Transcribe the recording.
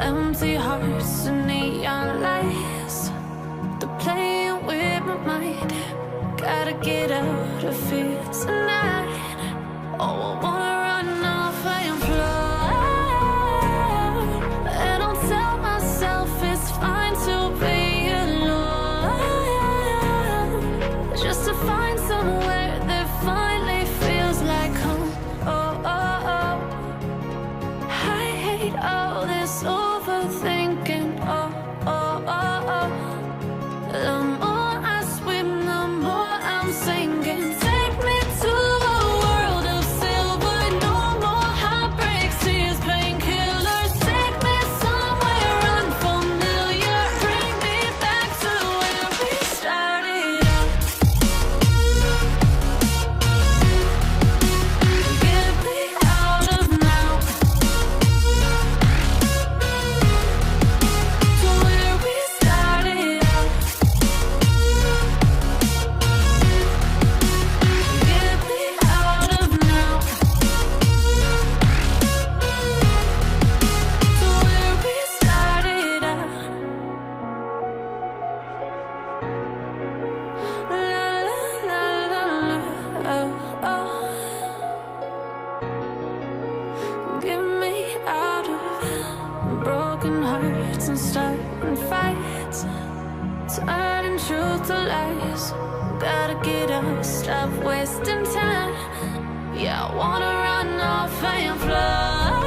Empty hearts and neon lights, they're playing with my mind. Gotta get out of here tonight. Oh, I wanna run off and fly. And I'll tell myself it's fine to be alone, just to find somewhere that finally feels like home. Oh, oh, oh. I hate all this overthinking. Oh, oh, oh, oh. The more I swim, the more I'm sinking. Take me to a world of silver. No more heartbreaks, tears, painkillers. Take me somewhere unfamiliar. Bring me back to where we started out. Get me out of now, to where we started out. Get me out of now, to where we started out. La la la la, oh, oh. Get me out of broken hearts and starting fights, turning truth to lies. Gotta get up, stop wasting time. Yeah, I wanna run off and fly.